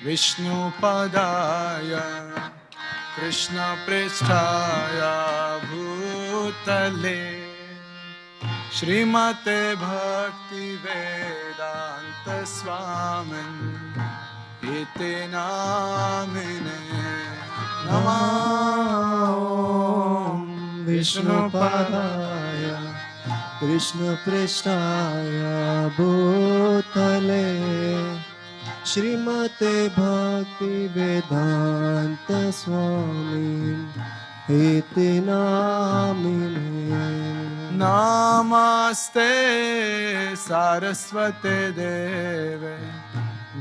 विष्णुपदाय कृष्णपृष्ठाय भूतले श्रीमते भक्तिवेदांत स्वामिन् इति नामिने नमः। विष्णुपदाय कृष्णपृष्ठाय भूतले श्रीमते भक्तिवेदांत स्वामिन् इति नामिने। नमस्ते सारस्वते देवे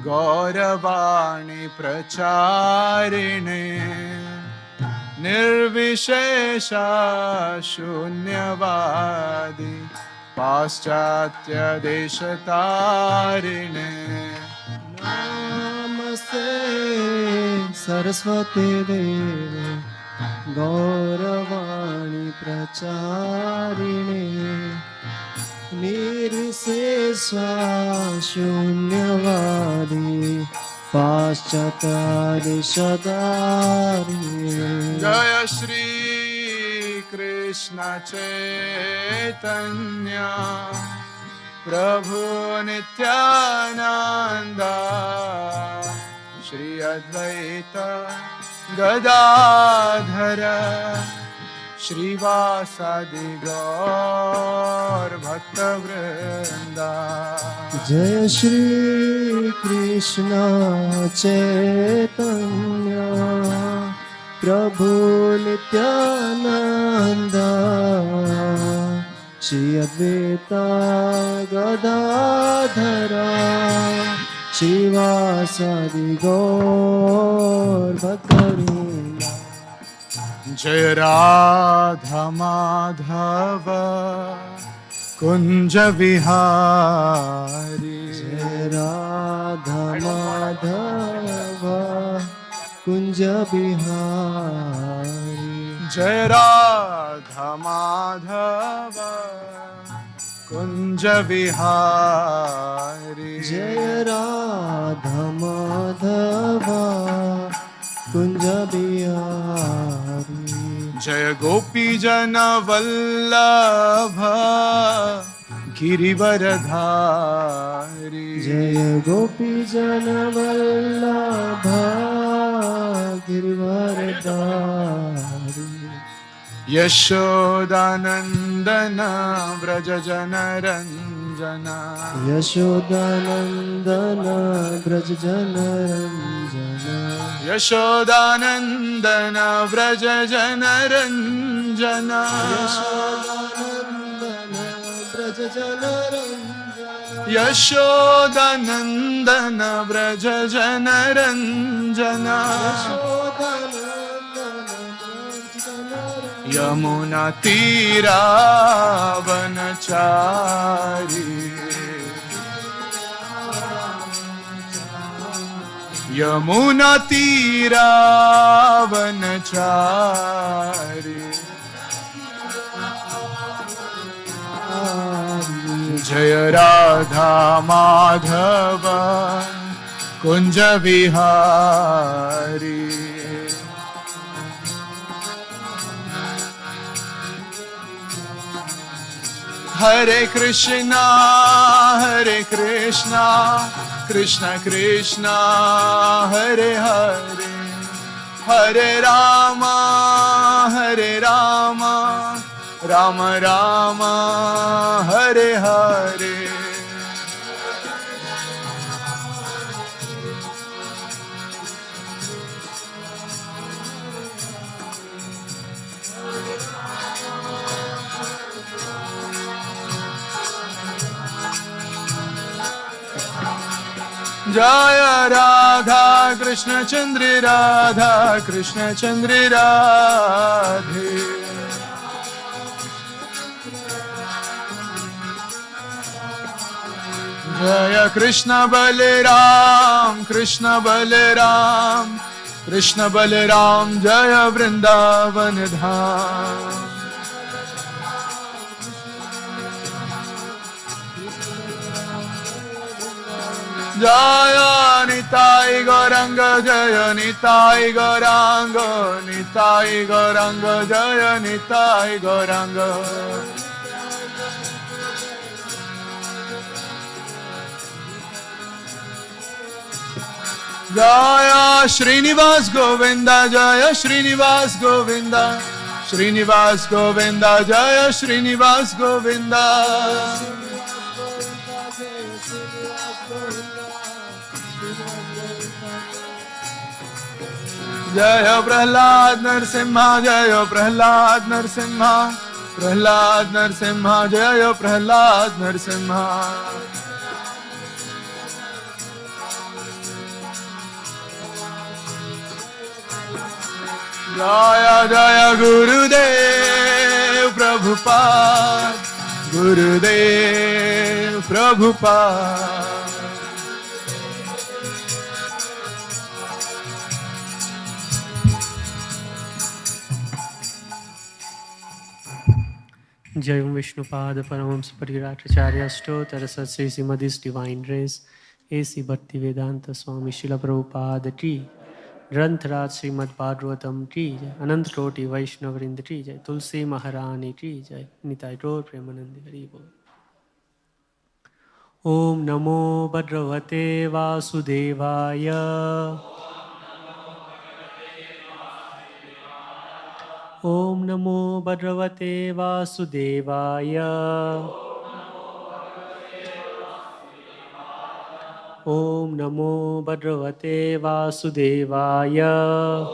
गौरवाणी प्रचारिणे निर्विशेषा शून्यवादी पाश्चात्य देशतारिणे। नमस्ते सरस्वती देवे गौरवाणी प्रचारिणे निर्विशेषा शून्यवादी पाश्चात्यादिशतारिणे। जय श्री कृष्ण चैतन्य प्रभु नित्यानंद श्री अद्वैत गदाधर श्रीवासादि गौर भक्तवृंदा। जय श्री कृष्ण चैतन्य प्रभु नित्यानंद श्री अद्वैत गदाधर श्रीवासादि गौर भक्तवृंदा। जय राधा माधव कुंज विहारी। जय राधा माधव कुंज बिहारी। जय राधा माधव कुंज विहारी। जय राधा माधव कुंज बिहारी। जय गोपी जन वल्लभ गिरिवरधारी। जय गोपी जन वल्लभ गिरिवरधारी। यशोदानंदन व्रज जन रंजन। यशोदानंदन ब्रज जन रंजन। यशोदानंदन व्रज जन रंजन। यशोदानंदन ब्रज जन रंजन। यशोदानंदन व्रज जन रंजन। यमुना तीरावनचारी। यमुना तीरावनचारी। जय राधा माधव कुंज विहारी। हरे कृष्णा कृष्ण कृष्ण हरे हरे। हरे राम राम राम हरे हरे। जय राधा कृष्ण चंद्र राधा कृष्ण चंद्र राधे। जय कृष्ण बलराम कृष्ण बलराम कृष्ण बलराम जय वृंदावन धाम। Jaya Nitai Gauranga Jaya Nitai Gauranga Nitai Gauranga Jaya Nitai Gauranga Jaya Srinivas Govinda Jaya Srinivas Govinda Srinivas Govinda Jaya Srinivas Govinda Jaya Prahlad Narsimha Jaya Prahlad Narsimha Prahlad Narsimha Jaya Prahlad Narsimha Jaya Jaya Gurudev Prabhupada Gurudev Prabhupada Jai Vishnupada Paramamsa Pariratracharya Stotra Satsri Simadhis Divine Grace A.C. Bhaktivedanta Swami Srila Prabhupada Ki Granth-raj Srimad Bhagavatam Ki Jai Anant Koti Vaishnavrinda Ki Jai Tulsi Maharani Ki Jai Nitai Gaur Premanandi Hari Bol Om Namo Bhagavate Vasudevaya Om Namo Bhagavate Vasudevaya Om Namo Bhagavate Vasudevaya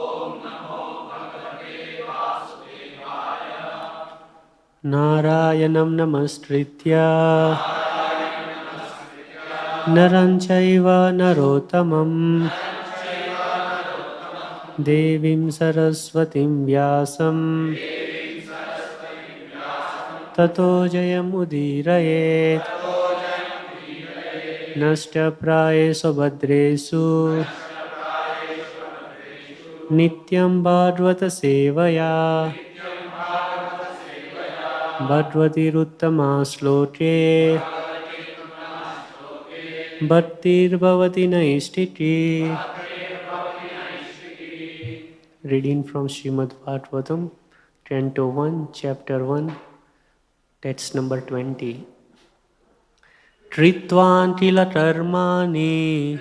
Narayanam Namastritya Naranchaiva Narotamam Devim Saraswatim Vyasam Tato Jayam Udirayet Nashta Prayesu Bhadresu Nityam Bhagavata Sevaya Bhagavati Ruttama Sloke Bhaktir Bhavati Naistiti. Reading from Srimad Bhagavatam, Canto 1, Chapter 1, text number 20. Tritvan kila karmani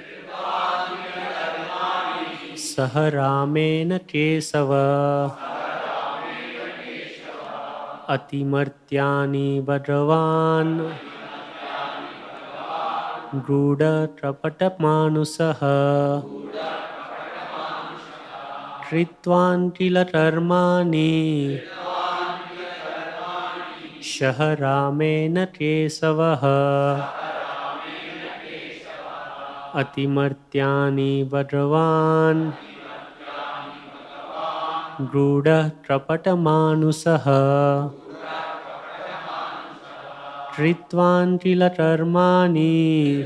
saharamena kesava atimartyani bhagavan gruda trapatamanusaha Tritvan kila karmani shaharamena kesavaha atimartyani bhagavan gruda trapatamanusaha Tritvan kila karmani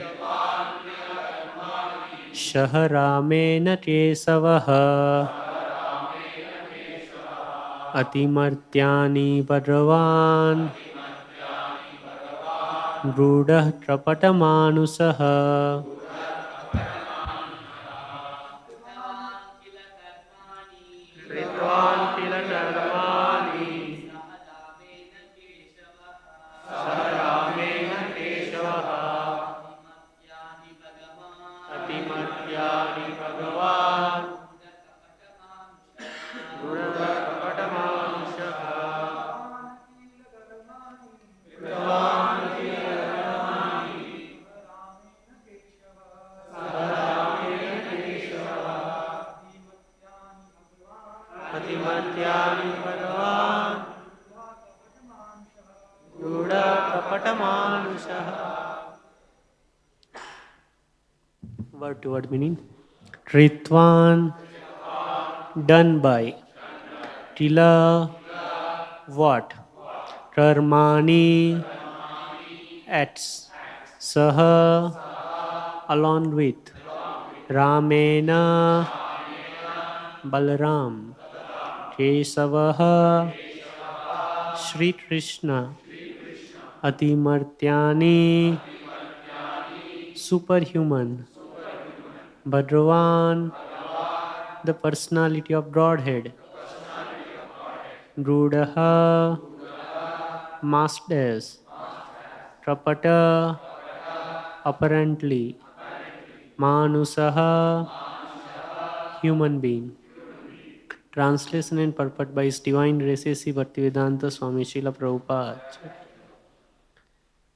shaharamena kesavaha atimartyani bhagavan gruda trapatamanusaha Tritvan kila karmani saharamena kesavaha atimartyani bhagavan gruda Atimartyani bhagavan Guda kapatamanusaha. Word to word meaning. Tritvan, done by. Tila, what? Karmani, acts. Saha, along with. Ramena, Balaram. Kesavaha, Shri Krishna. Atimartyani, superhuman. Bhadravan, the personality of Godhead. Rudaha, masked as. Trapata, apparently. Manusaha, human being. Translation and purport by His Divine Grace A.C. Bhaktivedanta Swami Srila Prabhupada.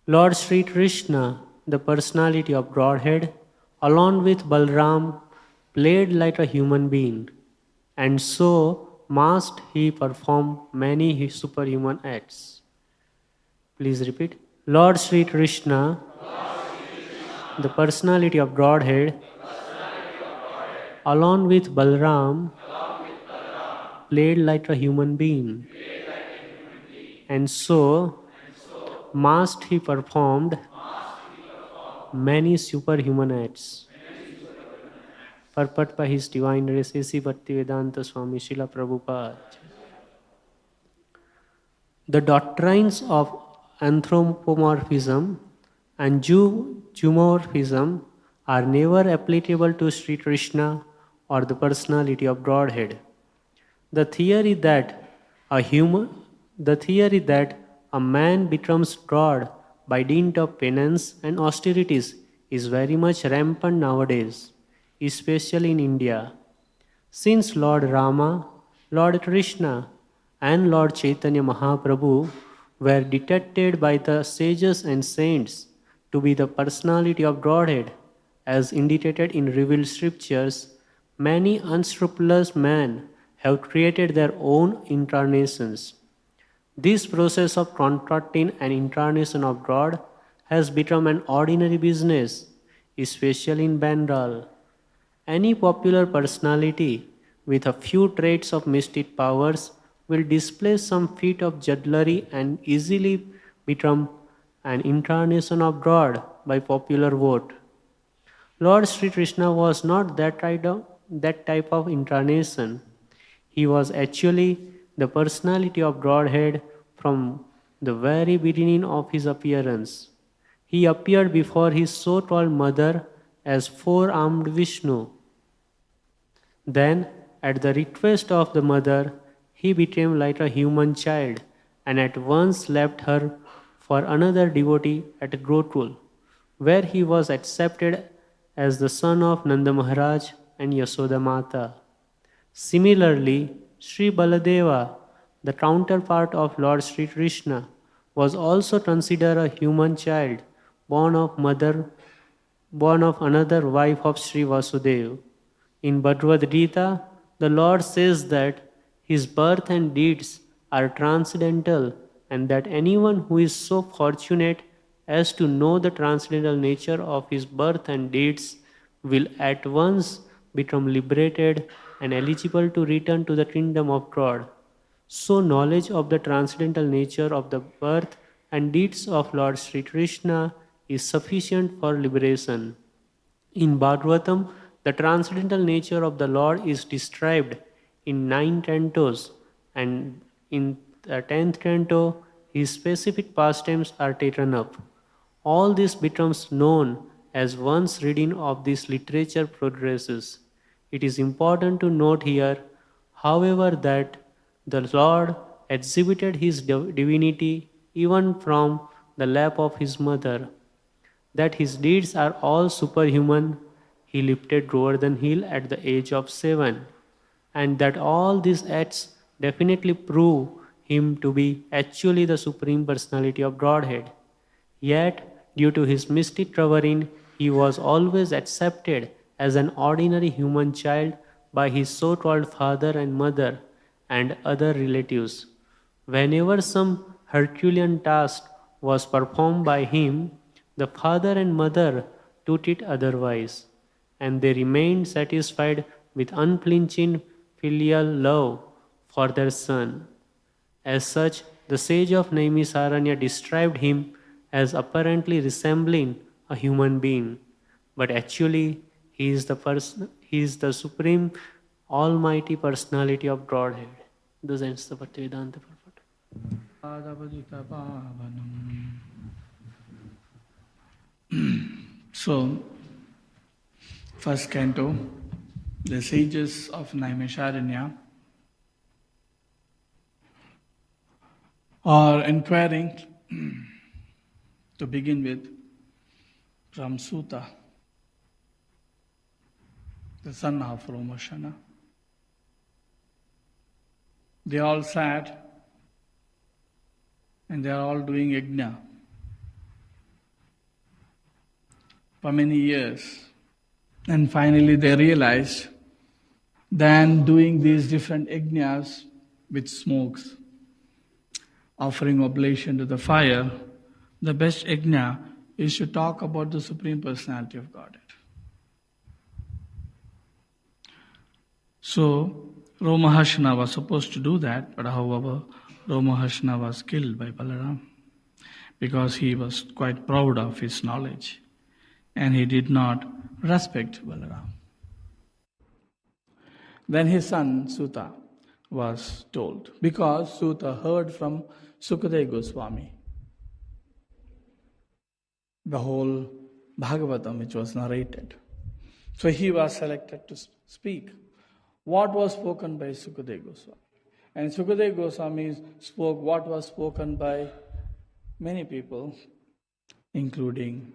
Lord Sri Krishna, the personality of Godhead, along with Balram, played like a human being, and so must he perform many superhuman acts. Please repeat. Lord Sri Krishna, the personality of Godhead, along with Balram, played like a human being, and so must he performed many superhuman acts. Purport by His Divine Grace A.C. Bhaktivedanta Swami Srila Prabhupada. The doctrines of anthropomorphism and zoomorphism are never applicable to Sri Krishna or the personality of Godhead. The theory that a man becomes God by dint of penance and austerities is very much rampant nowadays, especially in India. Since Lord Rama, Lord Krishna, and Lord Chaitanya Mahaprabhu were detected by the sages and saints to be the personality of Godhead, as indicated in revealed scriptures, many unscrupulous men have created their own incarnations. This process of contracting an incarnation of God has become an ordinary business, especially in Bengal. Any popular personality with a few traits of mystic powers will display some feat of jugglery and easily become an incarnation of God by popular vote. Lord Sri Krishna was not that type of incarnation. He was actually the personality of Godhead from the very beginning of his appearance. He appeared before his so-called mother as four-armed Vishnu. Then, at the request of the mother, he became like a human child and at once left her for another devotee at Gokul, where he was accepted as the son of Nanda Maharaj and Yasoda Mata. Similarly, Sri Baladeva, the counterpart of Lord Sri Krishna, was also considered a human child born of another wife of Sri Vasudeva. In Bhagavad Gita, the Lord says that his birth and deeds are transcendental and that anyone who is so fortunate as to know the transcendental nature of his birth and deeds will at once become liberated and eligible to return to the kingdom of God. So knowledge of the transcendental nature of the birth and deeds of Lord Sri Krishna is sufficient for liberation. In Bhagavatam, the transcendental nature of the Lord is described in 9 cantos, and in the 10th canto, his specific pastimes are taken up. All this becomes known as one's reading of this literature progresses. It is important to note here, however, that the Lord exhibited his divinity even from the lap of his mother, that his deeds are all superhuman. He lifted Govardhan Hill at the age of 7, and that all these acts definitely prove him to be actually the Supreme Personality of Godhead. Yet, due to his mystic covering, he was always accepted as an ordinary human child by his so-called father and mother and other relatives. Whenever some Herculean task was performed by him, the father and mother took it otherwise, and they remained satisfied with unflinching filial love for their son. As such, the sage of Naimisaranya described him as apparently resembling a human being, but actually he is the supreme almighty personality of Godhead. This ends the Bhaktivedanta purport. So, first canto, the sages of Naimisharanya are inquiring to begin with from Suta, the son of Romashana. They all sat and they are all doing yajna for many years. And finally they realized than doing these different yajnas with smokes, offering oblation to the fire, the best yajna is to talk about the Supreme Personality of Godhead. So, Romahashana was supposed to do that, but however, Romahashana was killed by Balaram because he was quite proud of his knowledge and he did not respect Balaram. Then his son Suta was told, because Suta heard from Sukadeva Goswami the whole Bhagavatam which was narrated. So he was selected to speak what was spoken by Sukadeva Goswami. And Sukadeva Goswami spoke what was spoken by many people, including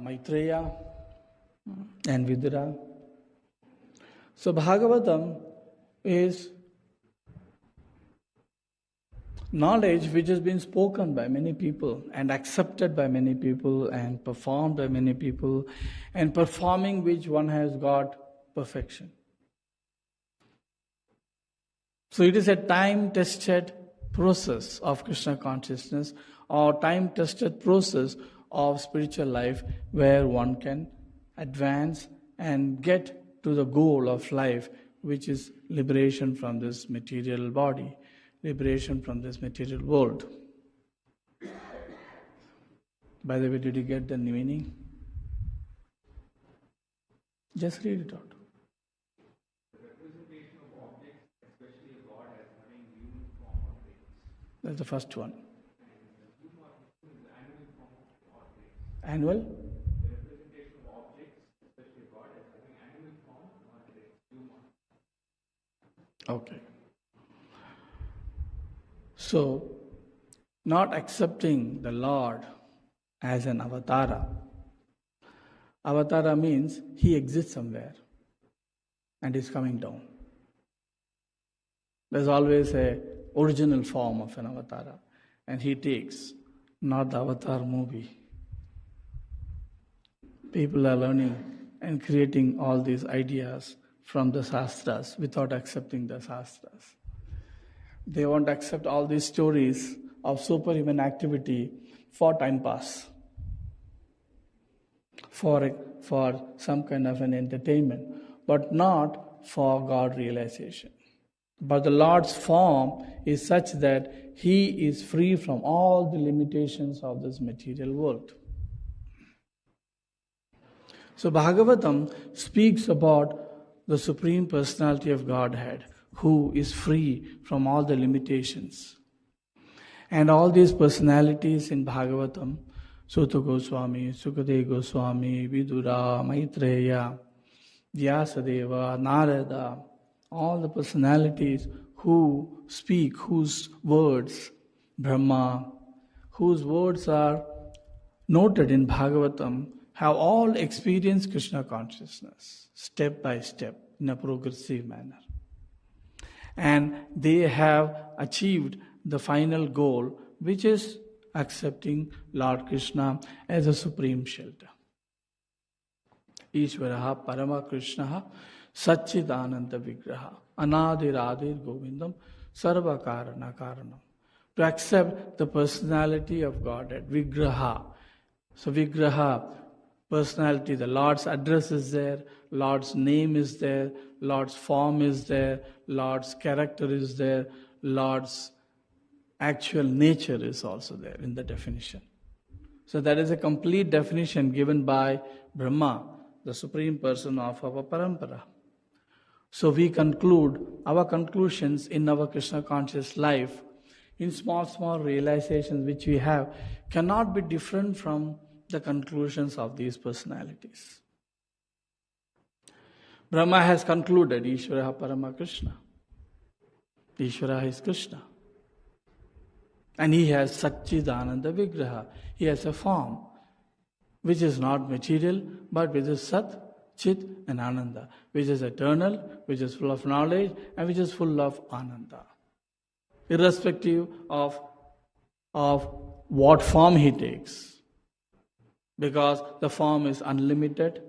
Maitreya and Vidura. So Bhagavatam is knowledge which has been spoken by many people and accepted by many people and performed by many people, and performing which one has got perfection. So it is a time-tested process of Krishna consciousness or time-tested process of spiritual life where one can advance and get to the goal of life, which is liberation from this material body, liberation from this material world. By the way, did you get the meaning? Just read it out. That's the first one. Annual? Okay. So, not accepting the Lord as an avatara. Avatara means he exists somewhere and is coming down. There's always a original form of an avatara, and he takes, not the Avatar movie. People are learning and creating all these ideas from the Shastras without accepting the Shastras. They won't accept all these stories of superhuman activity for time pass, for some kind of an entertainment, but not for God realization. But the Lord's form is such that he is free from all the limitations of this material world. So Bhagavatam speaks about the Supreme Personality of Godhead, who is free from all the limitations. And all these personalities in Bhagavatam, Suta Goswami, Sukadeva Goswami, Vidura, Maitreya, Vyasadeva, Narada, all the personalities who speak, whose words, Brahma, whose words are noted in Bhagavatam, have all experienced Krishna consciousness, step by step, in a progressive manner. And they have achieved the final goal, which is accepting Lord Krishna as a supreme shelter. Ishvaraha Parama Krishnaha Satchidananda Vigraha Anadiradir Govindam Sarva Karana Karanam. To accept the personality of Godhead, Vigraha. So Vigraha, personality, the Lord's address is there, Lord's name is there, Lord's form is there, Lord's character is there, Lord's actual nature is also there in the definition. So that is a complete definition given by Brahma, the supreme person of our parampara. So we conclude our conclusions in our Krishna conscious life in small realizations which we have cannot be different from the conclusions of these personalities. Brahma has concluded Ishvara Parama Krishna. Ishvara is Krishna. And he has Satchidananda Vigraha. He has a form which is not material, but which is Sat, Chit and Ananda, which is eternal, which is full of knowledge, and which is full of Ananda. Irrespective of what form he takes. Because the form is unlimited,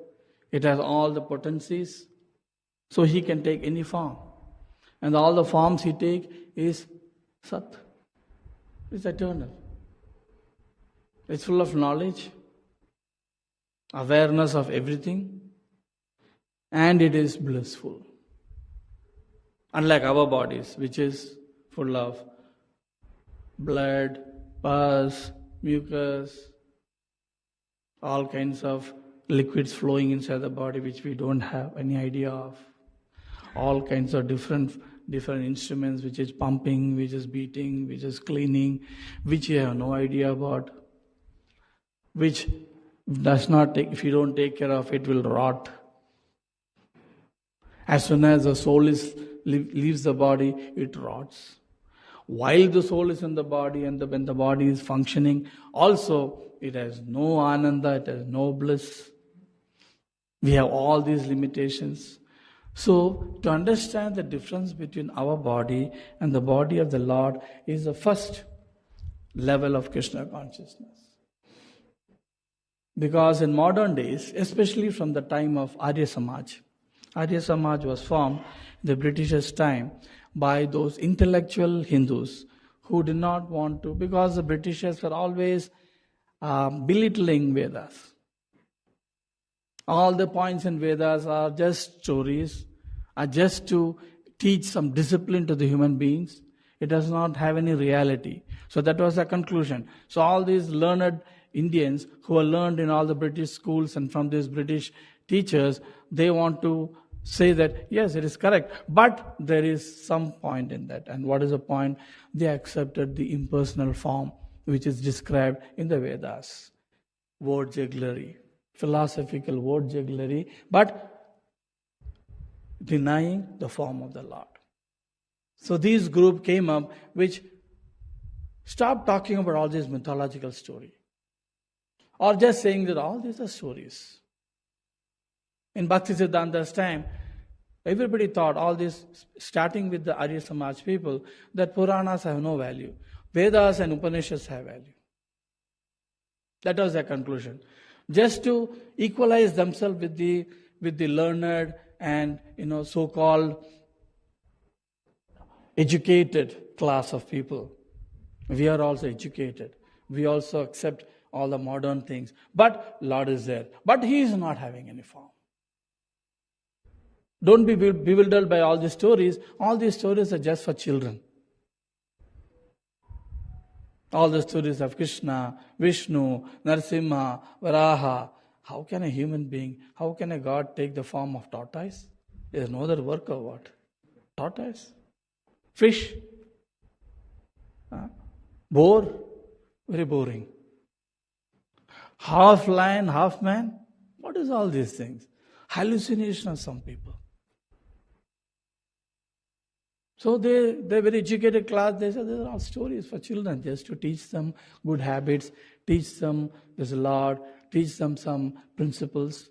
it has all the potencies, so he can take any form. And all the forms he takes is Sat. It's eternal. It's full of knowledge, awareness of everything, and it is blissful. Unlike our bodies, which is full of blood, pus, mucus, all kinds of liquids flowing inside the body which we don't have any idea of. All kinds of different instruments which is pumping, which is beating, which is cleaning, which you have no idea about, which does not take, if you don't take care of it, will rot. As soon as the soul leaves the body, it rots. While the soul is in the body and when the body is functioning, also it has no ananda, it has no bliss. We have all these limitations. So, to understand the difference between our body and the body of the Lord is the first level of Krishna consciousness. Because in modern days, especially from the time of Arya Samaj was formed in the Britishers' time by those intellectual Hindus who did not want to, because the Britishers were always belittling Vedas. All the points in Vedas are just stories, are just to teach some discipline to the human beings. It does not have any reality. So that was the conclusion. So all these learned Indians who are learned in all the British schools and from these British teachers, they want to say that, yes, it is correct. But there is some point in that. And what is the point? They accepted the impersonal form which is described in the Vedas. Word jugglery. Philosophical word jugglery, but denying the form of the Lord. So these group came up which stopped talking about all this mythological story. Or just saying that all these are stories. In Bhaktivedanta's time, everybody thought all this, starting with the Arya Samaj people, that Puranas have no value. Vedas and Upanishads have value. That was their conclusion. Just to equalize themselves with the learned and so-called educated class of people. We are also educated. We also accept all the modern things. But Lord is there. But He is not having any form. Don't be bewildered by all these stories. All these stories are just for children. All the stories of Krishna, Vishnu, Narasimha, Varaha. How can a human being, how can a God take the form of tortoise? There is no other work of what? Tortoise. Fish. Boar. Very boring. Half lion, half man. What is all these things? Hallucination of some people. So they're very educated class. They say these are all stories for children, just to teach them good habits, teach them there's a Lord, teach them some principles,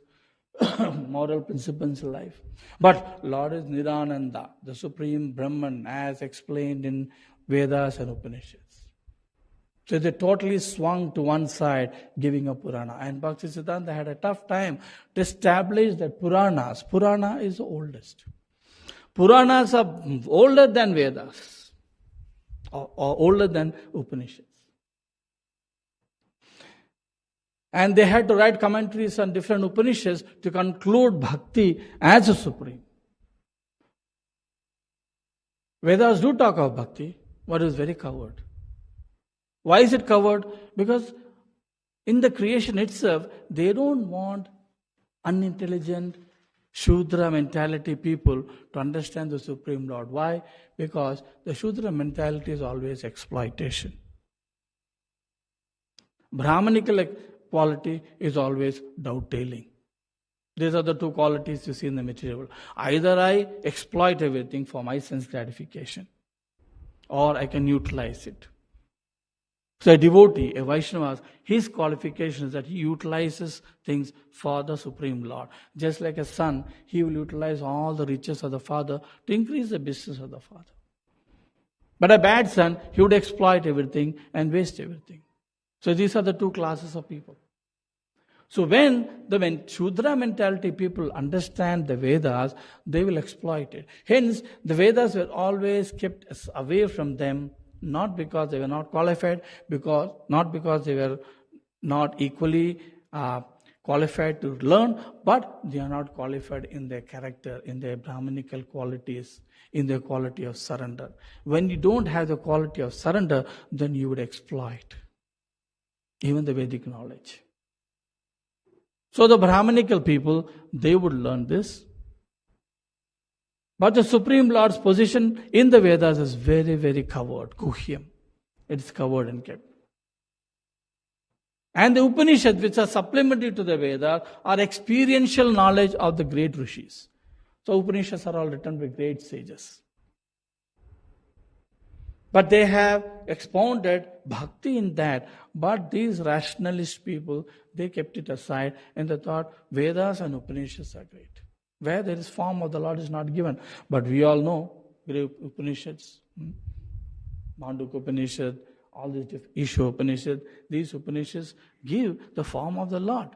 moral principles in life. But Lord is Nirananda, the Supreme Brahman, as explained in Vedas and Upanishads. So they totally swung to one side, giving up Purana. And Bhaktisiddhanta had a tough time to establish that Purana is the oldest. Puranas are older than Vedas or older than Upanishads. And they had to write commentaries on different Upanishads to conclude Bhakti as a supreme. Vedas do talk of Bhakti, but it is very covered. Why is it covered? Because in the creation itself, they don't want unintelligent, Shudra mentality people to understand the Supreme Lord. Why? Because the Shudra mentality is always exploitation. Brahmanical quality is always doubttailing. These are the two qualities you see in the material world. Either I exploit everything for my sense gratification, or I can utilize it. So a devotee, a Vaishnava, his qualification is that he utilizes things for the Supreme Lord. Just like a son, he will utilize all the riches of the father to increase the business of the father. But a bad son, he would exploit everything and waste everything. So these are the two classes of people. So when Shudra mentality people understand the Vedas, they will exploit it. Hence, the Vedas were always kept away from them, not because they were not qualified, not because they were not equally qualified to learn, but they are not qualified in their character, in their Brahmanical qualities, in their quality of surrender. When you don't have the quality of surrender, then you would exploit even the Vedic knowledge. So the Brahmanical people, they would learn this. But the Supreme Lord's position in the Vedas is very, very covered, guhyam. It is covered and kept. And the Upanishads, which are supplementary to the Vedas, are experiential knowledge of the great rishis. So Upanishads are all written by great sages. But they have expounded bhakti in that. But these rationalist people, they kept it aside and they thought Vedas and Upanishads are great. Where there is form of the Lord is not given. But we all know great Upanishads, Mandukya Upanishad, all these Isha Upanishad, these Upanishads give the form of the Lord.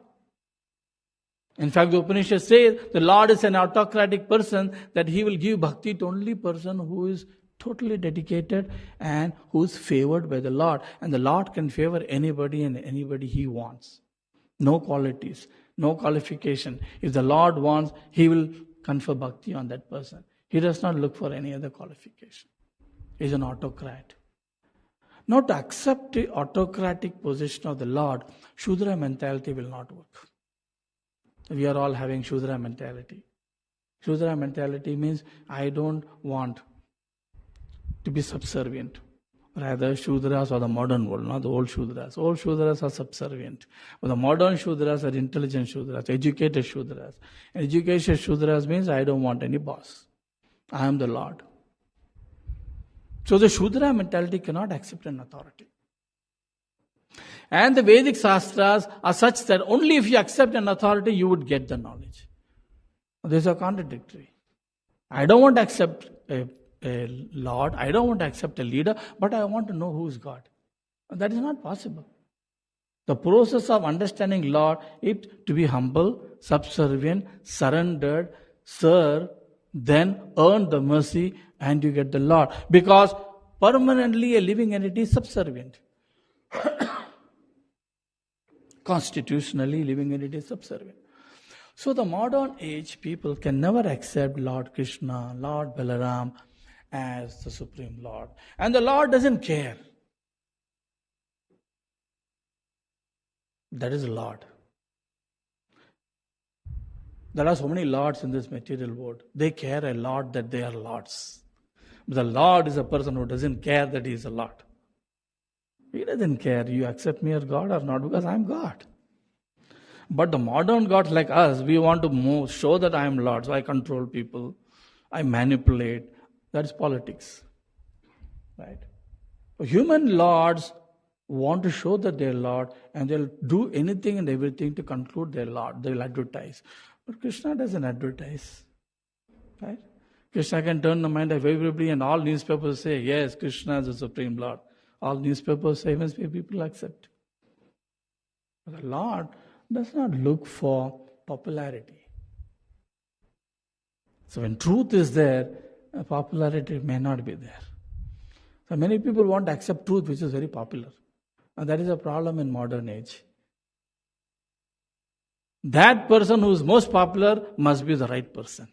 In fact, the Upanishad says the Lord is an autocratic person, that he will give bhakti to only person who is totally dedicated and who is favored by the Lord. And the Lord can favor anybody and anybody he wants. No qualities, no qualification. If the Lord wants, he will confer bhakti on that person. He does not look for any other qualification. He is an autocrat. Now, to accept the autocratic position of the Lord, Shudra mentality will not work. We are all having Shudra mentality. Shudra mentality means I don't want to be subservient. Rather, Shudras are the modern world, not the old Shudras. Old Shudras are subservient. But the modern Shudras are intelligent Shudras, educated Shudras. And educated Shudras means I don't want any boss. I am the Lord. So the Shudra mentality cannot accept an authority. And the Vedic Shastras are such that only if you accept an authority, you would get the knowledge. These are contradictory. I don't want to accept a Lord, I don't want to accept a leader, but I want to know who is God. That is not possible. The process of understanding Lord is to be humble, subservient, surrendered, serve, then earn the mercy and you get the Lord. Because permanently a living entity is subservient. Constitutionally, living entity is subservient. So the modern age people can never accept Lord Krishna, Lord Balaram as the Supreme Lord. And the Lord doesn't care. That is Lord. There are so many lords in this material world. They care a lot that they are lords. But the Lord is a person who doesn't care that he is a Lord. He doesn't care you accept me as God or not, because I am God. But the modern gods like us, we want to show that I am Lord. So I control people. I manipulate. That is politics. Right? Human lords want to show that they are Lord, and they'll do anything and everything to conclude their Lord. They will advertise. But Krishna doesn't advertise. Right? Krishna can turn the mind of everybody, and all newspapers say, yes, Krishna is the Supreme Lord. All newspapers say, must be people accept. But the Lord does not look for popularity. So when truth is there, popularity may not be there. So many people want to accept truth which is very popular. And that is a problem in modern age. That person who is most popular must be the right person.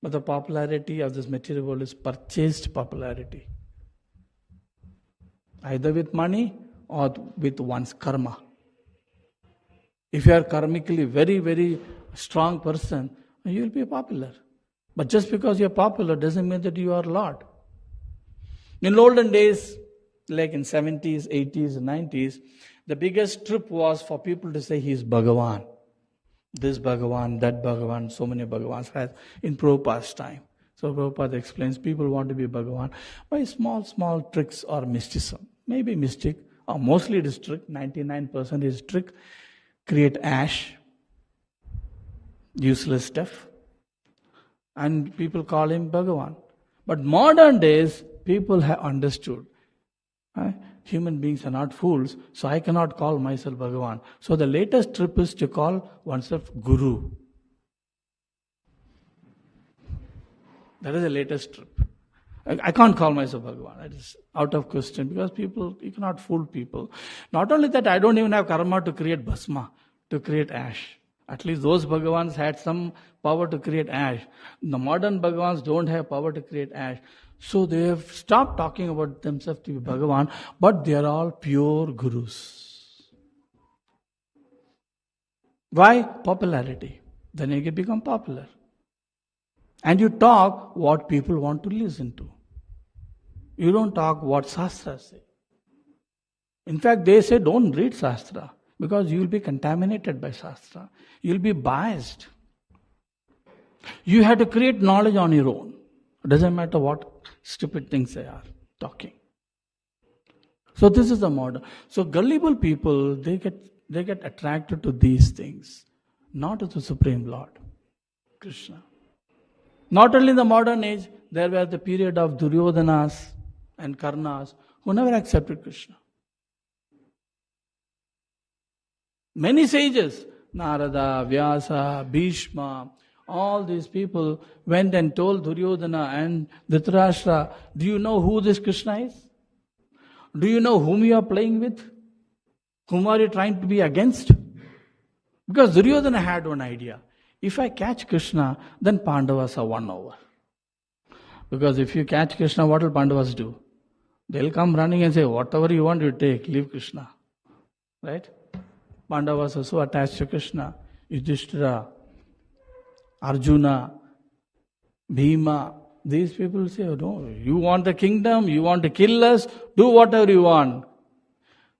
But the popularity of this material world is purchased popularity. Either with money or with one's karma. If you are karmically very, very strong person, you will be popular. But just because you are popular doesn't mean that you are Lord. In olden days, like in 70s, 80s, and 90s, the biggest trip was for people to say he is Bhagavan. this Bhagavan, that Bhagavan, so many Bhagavans as in Prabhupada's time. So Prabhupada explains people want to be Bhagavan by small, small tricks or mysticism. Maybe mystic, or mostly it is trick, 99% is trick. Create ash, useless stuff, and people call him Bhagavan. But modern days, people have understood. Human beings are not fools, so I cannot call myself Bhagavan. So the latest trip is to call oneself Guru. That is the latest trip. I can't call myself Bhagavan. That is out of question because you cannot fool people. Not only that, I don't even have karma to create bhasma, to create ash. At least those Bhagavans had some power to create ash. The modern Bhagavans don't have power to create ash. So they have stopped talking about themselves to be Bhagavan, but they are all pure gurus. Why? Popularity. Then you can become popular. And you talk what people want to listen to. You don't talk what Shastra say. In fact, they say don't read Shastra because you will be contaminated by Shastra. You will be biased. You have to create knowledge on your own. It doesn't matter what stupid things they are talking. So this is the model. So gullible people, they get attracted to these things, not to the Supreme Lord, Krishna. Not only in the modern age, there was the period of Duryodhanas and Karnas who never accepted Krishna. Many sages, Narada, Vyasa, Bhishma, all these people went and told Duryodhana and Dhritarashtra, do you know who this Krishna is? Do you know whom you are playing with? Whom are you trying to be against? Because Duryodhana had one idea. If I catch Krishna, then Pandavas are won over. Because if you catch Krishna, what will Pandavas do? They'll come running and say, whatever you want, you take, leave Krishna. Right? Pandavas are so attached to Krishna. Yudhishthira, Arjuna, Bhima, these people say, oh, no, you want the kingdom, you want to kill us, do whatever you want.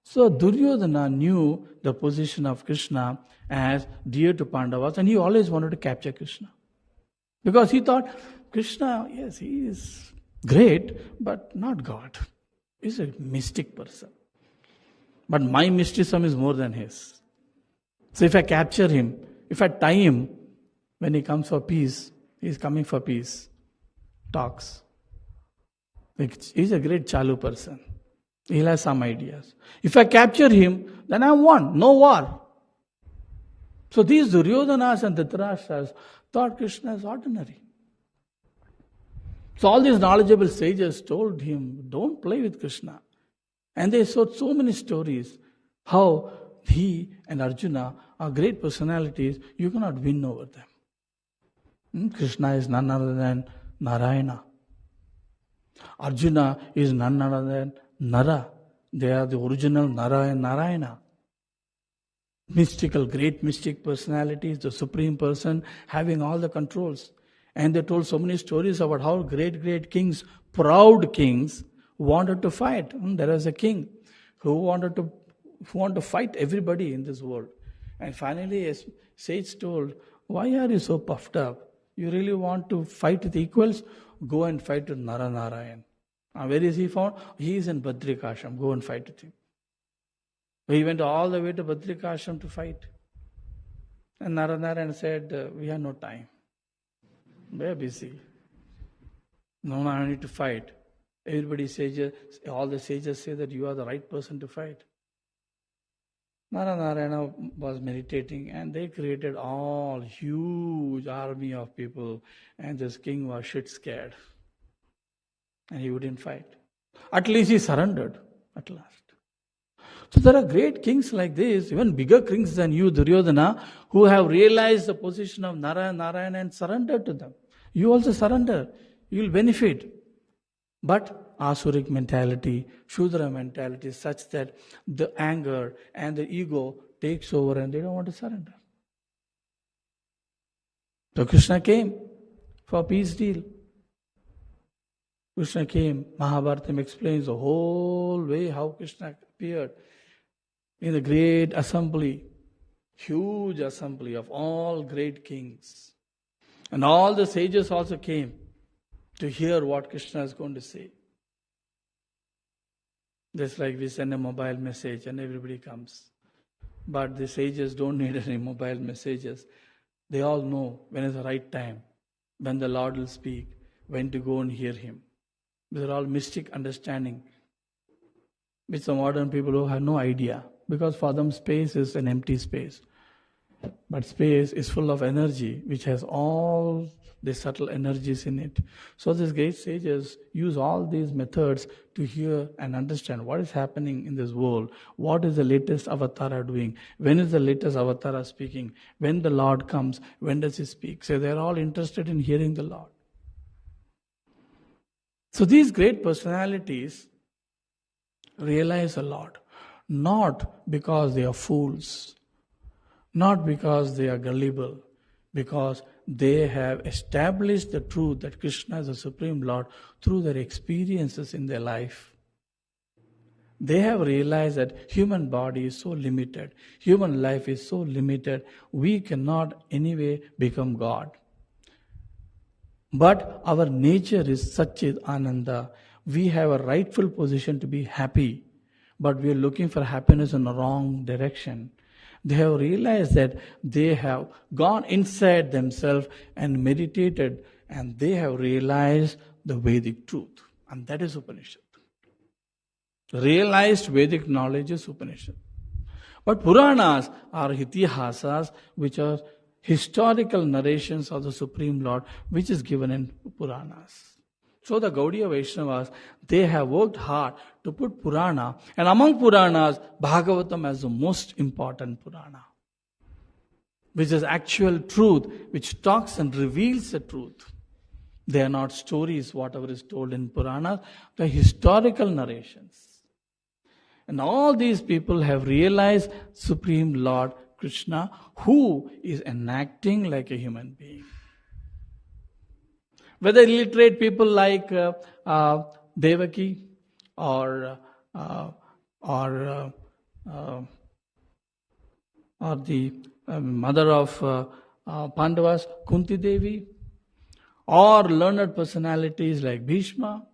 So Duryodhana knew the position of Krishna as dear to Pandavas and he always wanted to capture Krishna. Because he thought, Krishna, yes, he is great, but not God. He's a mystic person. But my mysticism is more than his. So if I capture him, if I tie him, when he comes for peace, he's coming for peace. Talks. He's a great Chalu person. He'll have some ideas. If I capture him, then I won. No war. So these Duryodhanas and Dhritarashtra's thought Krishna is ordinary. So all these knowledgeable sages told him, don't play with Krishna. And they showed so many stories how he and Arjuna are great personalities. You cannot win over them. Krishna is none other than Narayana. Arjuna is none other than Nara. They are the original Nara and Narayana. Mystical, great mystic personalities, the supreme person having all the controls. And they told so many stories about how great kings, proud kings, wanted to fight. There was a king who wanted to fight everybody in this world. And finally a sage told, why are you so puffed up? You really want to fight with equals? Go and fight with Narayan. Where is he found? He is in Badrikashram. Go and fight with him. He went all the way to Badrikashram to fight. And Narayan said, we have no time. We are busy. No, I need to fight. Everybody says, all the sages say that you are the right person to fight. Narayana was meditating and they created all huge army of people and this king was shit scared. And he wouldn't fight. At least he surrendered at last. So there are great kings like this, even bigger kings than you, Duryodhana, who have realized the position of Narayana and surrendered to them. You also surrender. You will benefit. But Asuric mentality, Shudra mentality is such that the anger and the ego takes over and they don't want to surrender. So Krishna came for a peace deal. Krishna came. Mahabharata explains the whole way how Krishna appeared in the great assembly. huge assembly of all great kings. And all the sages also came to hear what Krishna is going to say. Just like we send a mobile message and everybody comes. But the sages don't need any mobile messages. They all know when is the right time, when the Lord will speak, when to go and hear Him. These are all mystic understanding, which some modern people who have no idea. Because for them space is an empty space. But space is full of energy, which has all the subtle energies in it. So these great sages use all these methods to hear and understand what is happening in this world. What is the latest avatar doing? When is the latest avatar speaking? When the Lord comes, when does He speak? So they're all interested in hearing the Lord. So these great personalities realize a lot. Not because they are fools, not because they are gullible, because they have established the truth that Krishna is the Supreme Lord through their experiences in their life. They have realized that human body is so limited, human life is so limited, we cannot anyway become God. But our nature is Satchit Ananda. We have a rightful position to be happy, but we are looking for happiness in the wrong direction. They have realized that they have gone inside themselves and meditated, and they have realized the Vedic truth. And that is Upanishad. Realized Vedic knowledge is Upanishad. But Puranas are Itihasas, which are historical narrations of the Supreme Lord, which is given in Puranas. So the Gaudiya Vaishnavas, they have worked hard to put Purana, and among Puranas, Bhagavatam as the most important Purana, which is actual truth, which talks and reveals the truth. They are not stories, whatever is told in Puranas, they are historical narrations. And all these people have realized Supreme Lord Krishna, who is enacting like a human being. Whether illiterate people like Devaki or the mother of Pandavas, Kunti Devi, or learned personalities like Bhishma,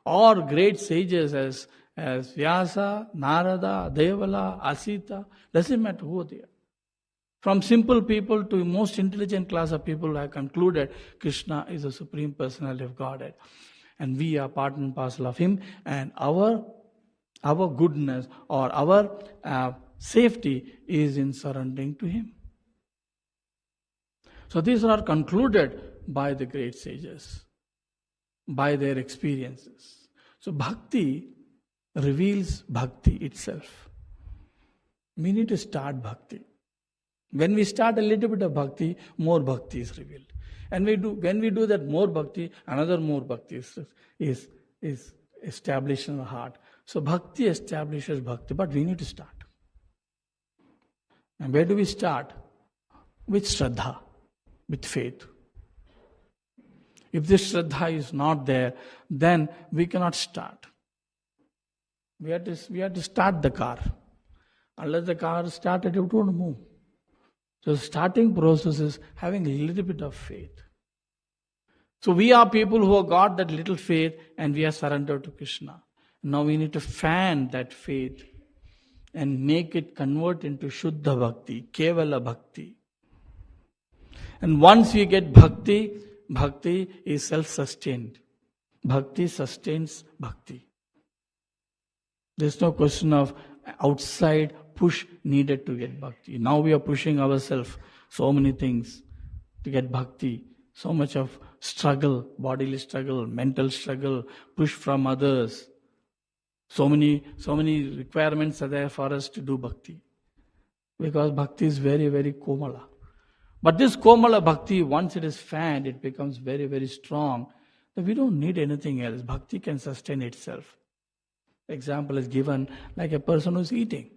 or great sages as Vyasa, Narada, Devala, Asita, doesn't matter who they are. From simple people to most intelligent class of people, have concluded Krishna is the Supreme Personality of Godhead. And we are part and parcel of Him, and our goodness or our safety is in surrendering to Him. So these are concluded by the great sages, by their experiences. So Bhakti reveals Bhakti itself. We need to start Bhakti. When we start a little bit of Bhakti, more Bhakti is revealed. And when we do that more Bhakti, another more Bhakti is established in the heart. So Bhakti establishes Bhakti, but we need to start. And where do we start? With Shraddha, with faith. If this Shraddha is not there, then we cannot start. We have to start the car. Unless the car is started, it won't move. So the starting process is having a little bit of faith. So we are people who have got that little faith and we are surrendered to Krishna. Now we need to fan that faith and make it convert into Shuddha Bhakti, Kevala Bhakti. And once we get Bhakti, Bhakti is self-sustained. Bhakti sustains Bhakti. There's no question of outside push needed to get Bhakti. Now we are pushing ourselves so many things to get Bhakti. So much of struggle, bodily struggle, mental struggle, push from others. So many requirements are there for us to do Bhakti. Because Bhakti is very, very Komala. But this Komala Bhakti, once it is fanned, it becomes very, very strong. So we don't need anything else. Bhakti can sustain itself. Example is given like a person who is eating.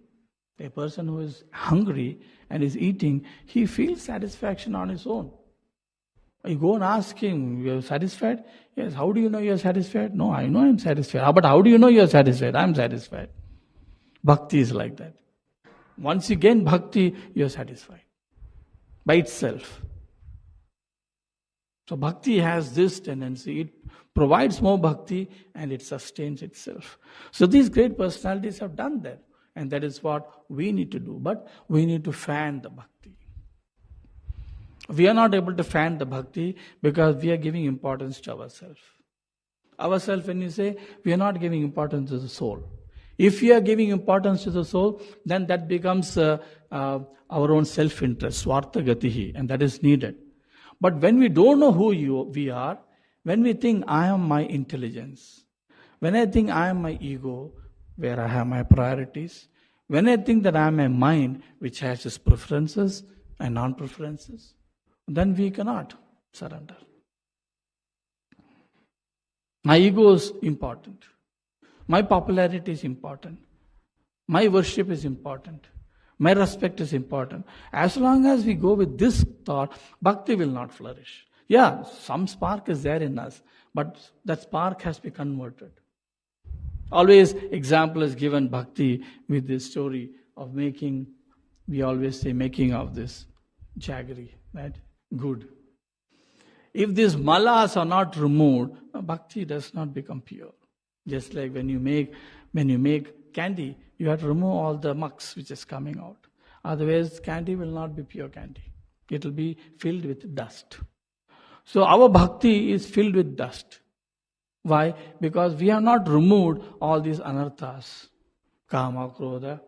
A person who is hungry and is eating, he feels satisfaction on his own. You go and ask him, you are satisfied? Yes. How do you know you are satisfied? No, I know I am satisfied. But how do you know you are satisfied? I am satisfied. Bhakti is like that. Once you gain bhakti, you are satisfied by itself. So bhakti has this tendency. It provides more bhakti and it sustains itself. So these great personalities have done that. And that is what we need to do. But we need to fan the bhakti. We are not able to fan the bhakti because we are giving importance to ourselves. Ourselves, when you say, we are not giving importance to the soul. If we are giving importance to the soul, then that becomes our own self-interest, swartha gatihi, and that is needed. But when we don't know who we are, when we think I am my intelligence, when I think I am my ego, where I have my priorities, when I think that I am a mind which has its preferences and non-preferences, then we cannot surrender. My ego is important. My popularity is important. My worship is important. My respect is important. As long as we go with this thought, bhakti will not flourish. Yeah, some spark is there in us, but that spark has to be converted. Always example is given bhakti with this story of making, we always say making of this jaggery, right? Good. If these malas are not removed, bhakti does not become pure. Just like when you make candy, you have to remove all the mucks which is coming out. Otherwise, candy will not be pure candy. It will be filled with dust. So our bhakti is filled with dust. Why? Because we have not removed all these anarthas. Kama, krodha,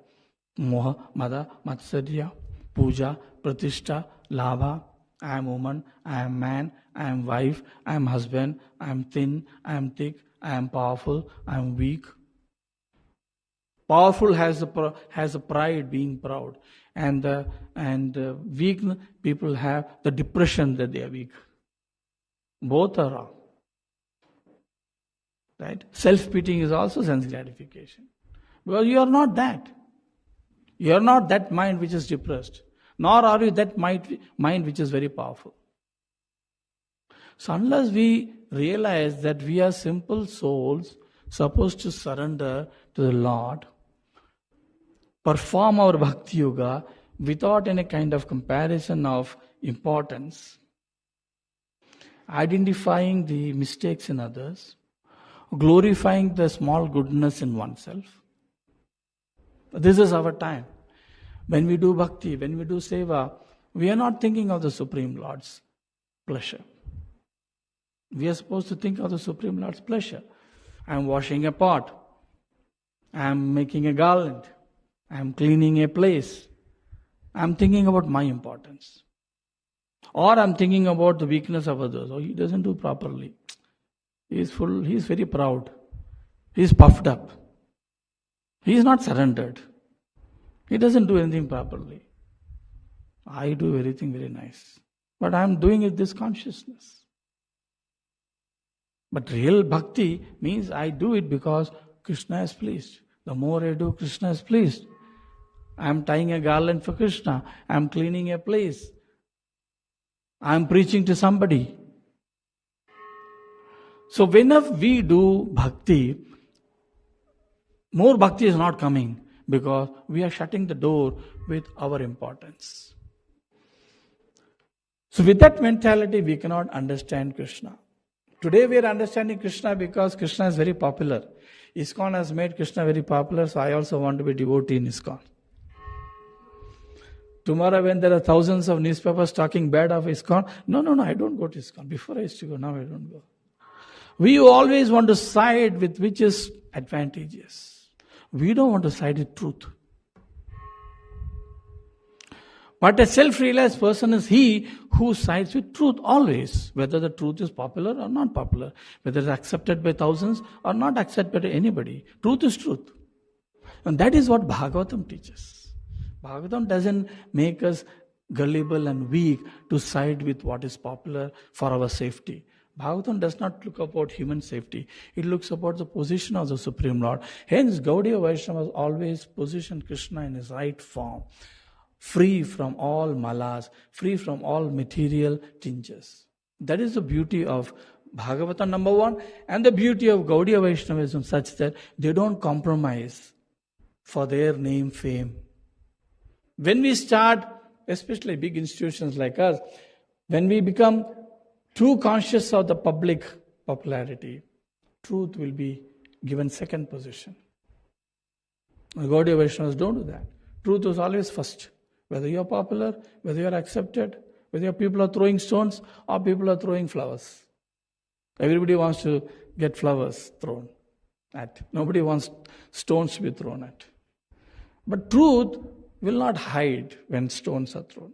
moha, mada, matsarya, puja, pratishtha, labha. I am woman, I am man, I am wife, I am husband, I am thin, I am thick, I am powerful, I am weak. Powerful has a pride, being proud, and weak people have the depression that they are weak. Both are wrong. Right? Self-pitying is also sense gratification. Because you are not that. You are not that mind which is depressed. Nor are you that mind which is very powerful. So unless we realize that we are simple souls supposed to surrender to the Lord, perform our bhakti yoga without any kind of comparison of importance, identifying the mistakes in others, glorifying the small goodness in oneself. This is our time. When we do bhakti, when we do seva, we are not thinking of the Supreme Lord's pleasure. We are supposed to think of the Supreme Lord's pleasure. I am washing a pot. I am making a garland. I am cleaning a place. I am thinking about my importance. Or I am thinking about the weakness of others. Oh, he doesn't do properly. He is full, he is very proud. He is puffed up. He is not surrendered. He doesn't do anything properly. I do everything very nice. But I am doing it this consciousness. But real bhakti means I do it because Krishna is pleased. The more I do, Krishna is pleased. I am tying a garland for Krishna. I am cleaning a place. I am preaching to somebody. So whenever we do bhakti, more bhakti is not coming because we are shutting the door with our importance. So with that mentality, we cannot understand Krishna. Today we are understanding Krishna because Krishna is very popular. ISKCON has made Krishna very popular, so I also want to be devotee in ISKCON. Tomorrow when there are thousands of newspapers talking bad of ISKCON, no, I don't go to ISKCON. Before I used to go, now I don't go. We always want to side with which is advantageous. We don't want to side with truth. But a self-realized person is he who sides with truth always, whether the truth is popular or not popular, whether it's accepted by thousands or not accepted by anybody. Truth is truth. And that is what Bhagavatam teaches. Bhagavatam doesn't make us gullible and weak to side with what is popular for our safety. Bhagavatam does not look about human safety. It looks about the position of the Supreme Lord. Hence, Gaudiya Vaishnavas always position Krishna in his right form, free from all malas, free from all material tinges. That is the beauty of Bhagavatam, number one, and the beauty of Gaudiya Vaishnavism such that they don't compromise for their name, fame. When we start, especially big institutions like us, when we become too conscious of the public popularity, truth will be given second position. The Gaudiya Vaishnavas don't do that. Truth is always first. Whether you are popular, whether you are accepted, whether people are throwing stones or people are throwing flowers. Everybody wants to get flowers thrown at. Nobody wants stones to be thrown at. But truth will not hide when stones are thrown.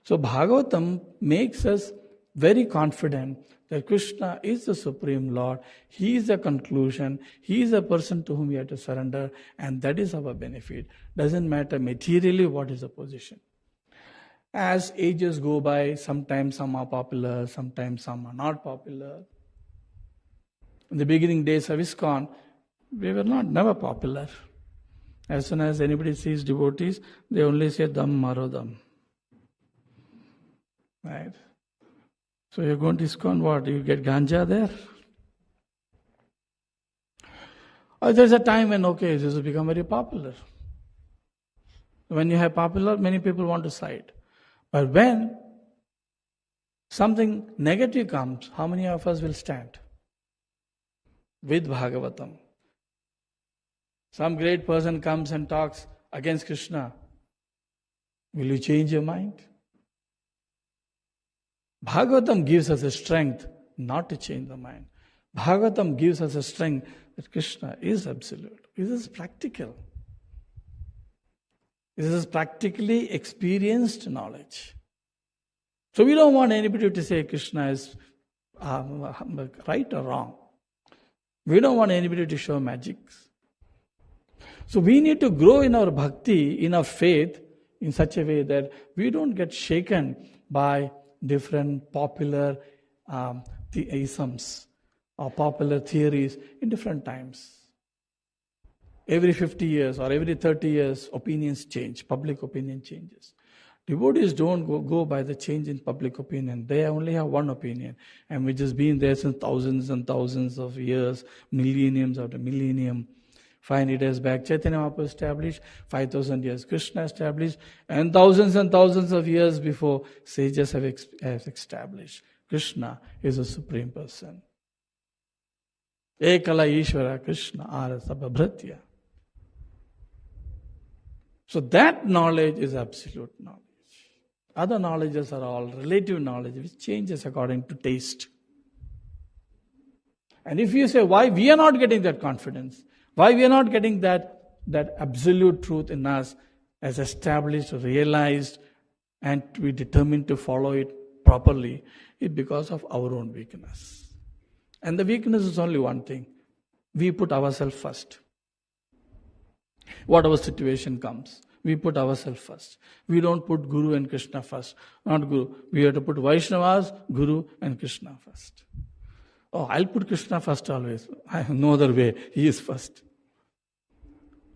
So Bhagavatam makes us very confident that Krishna is the Supreme Lord. He is the conclusion. He is the person to whom we have to surrender, and that is our benefit. Doesn't matter materially what is the position. As ages go by, sometimes some are popular, sometimes some are not popular. In the beginning days of ISKCON, we were never popular. As soon as anybody sees devotees, they only say Dam Maro Dam. Right? So you're going to ISKCON, what? You get ganja there? Or there's a time when, okay, this has become very popular. When you have popular, many people want to side. But when something negative comes, how many of us will stand? With Bhagavatam. Some great person comes and talks against Krishna. Will you change your mind? Bhagavatam gives us a strength not to change the mind. Bhagavatam gives us a strength that Krishna is absolute. This is practical. This is practically experienced knowledge. So we don't want anybody to say Krishna is right or wrong. We don't want anybody to show magics. So we need to grow in our bhakti, in our faith, in such a way that we don't get shaken by different popular isms or popular theories in different times. Every 50 years or every 30 years, opinions change, public opinion changes. Devotees don't go by the change in public opinion. They only have one opinion, and which has been there since thousands and thousands of years, millenniums after millennium. 500 years back, Chaitanya Mahaprabhu established, 5,000 years Krishna established, and thousands of years before, sages have established. Krishna is a supreme person. Ekala Ishvara Krishna Arasa Bhabratya. So that knowledge is absolute knowledge. Other knowledges are all relative knowledge, which changes according to taste. And if you say, why we are not getting that confidence, why we are not getting that absolute truth in us as established, realized, and we determined to follow it properly, it's because of our own weakness. And the weakness is only one thing. We put ourselves first. Whatever situation comes, we put ourselves first. We don't put Guru and Krishna first. Not Guru. We have to put Vaishnavas, Guru and Krishna first. Oh, I'll put Krishna first always. I have no other way. He is first.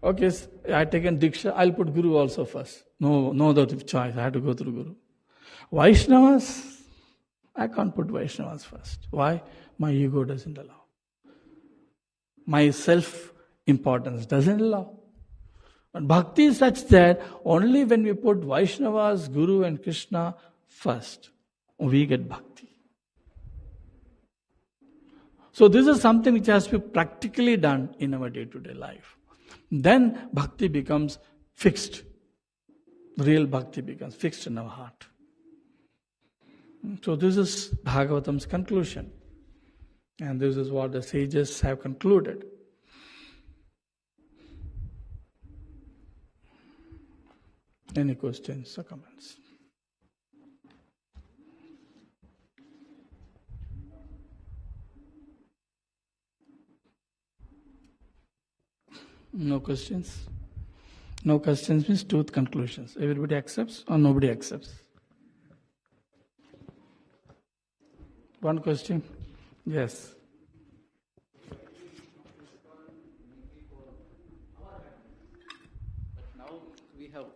Okay, I taken Diksha, I'll put Guru also first. No other choice. I have to go through Guru. Vaishnavas, I can't put Vaishnavas first. Why? My ego doesn't allow. My self-importance doesn't allow. But bhakti is such that only when we put Vaishnavas, Guru and Krishna first, we get bhakti. So this is something which has to be practically done in our day-to-day life. Then bhakti becomes fixed. Real bhakti becomes fixed in our heart. So this is Bhagavatam's conclusion. And this is what the sages have concluded. Any questions or comments? No questions? No questions means truth conclusions. Everybody accepts or nobody accepts? One question? Yes. Now we have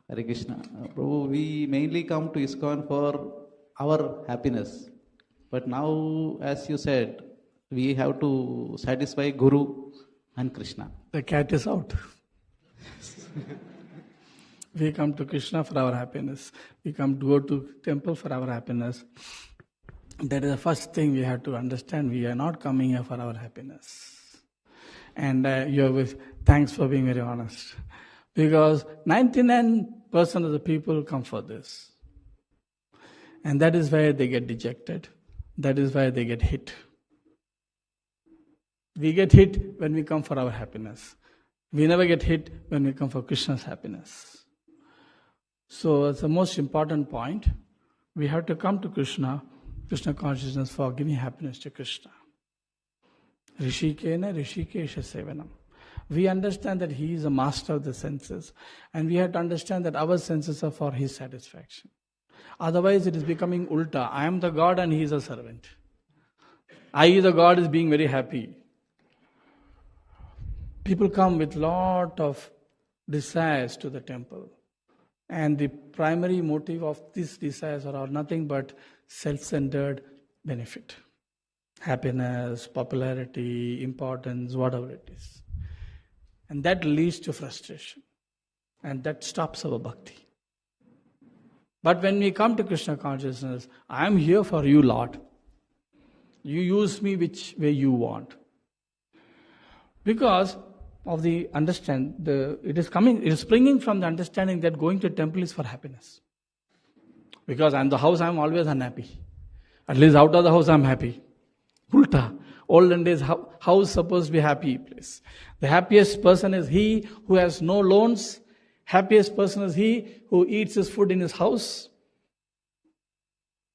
Hare Krishna. Prabhu, we mainly come to ISKCON for our happiness. But now, as you said, we have to satisfy Guru and Krishna. The cat is out. We come to Krishna for our happiness. We come to go to temple for our happiness. That is the first thing we have to understand. We are not coming here for our happiness. And thanks for being very honest. Because 99% of the people come for this. And that is why they get dejected. That is why they get hit. We get hit when we come for our happiness. We never get hit when we come for Krishna's happiness. So it's the most important point. We have to come to Krishna consciousness for giving happiness to Krishna. Rishikena Rishikesha Sevanam. We understand that He is a master of the senses, and we have to understand that our senses are for His satisfaction. Otherwise it is becoming ulta. I am the God and He is a servant. I, the God, is being very happy. People come with lot of desires to the temple. And the primary motive of these desires are nothing but self-centered benefit. Happiness, popularity, importance, whatever it is. And that leads to frustration. And that stops our bhakti. But when we come to Krishna consciousness, I am here for you, Lord. You use me which way you want. Because of the it is springing from the understanding that going to temple is for happiness. Because I'm the house, I'm always unhappy. At least out of the house, I'm happy. Ulta. Olden days, house supposed to be happy place. The happiest person is he who has no loans. Happiest person is he who eats his food in his house.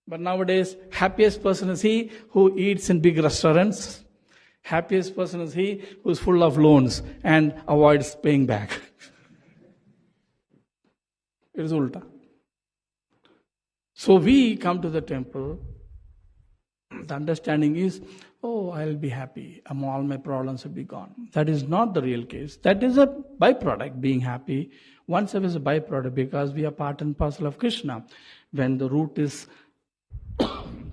But nowadays, happiest person is he who eats in big restaurants. Happiest person is he who is full of loans and avoids paying back. It is ulta. So we come to the temple. The understanding is, I'll be happy. All my problems will be gone. That is not the real case. That is a byproduct, being happy. Oneself is a byproduct because we are part and parcel of Krishna. When the root is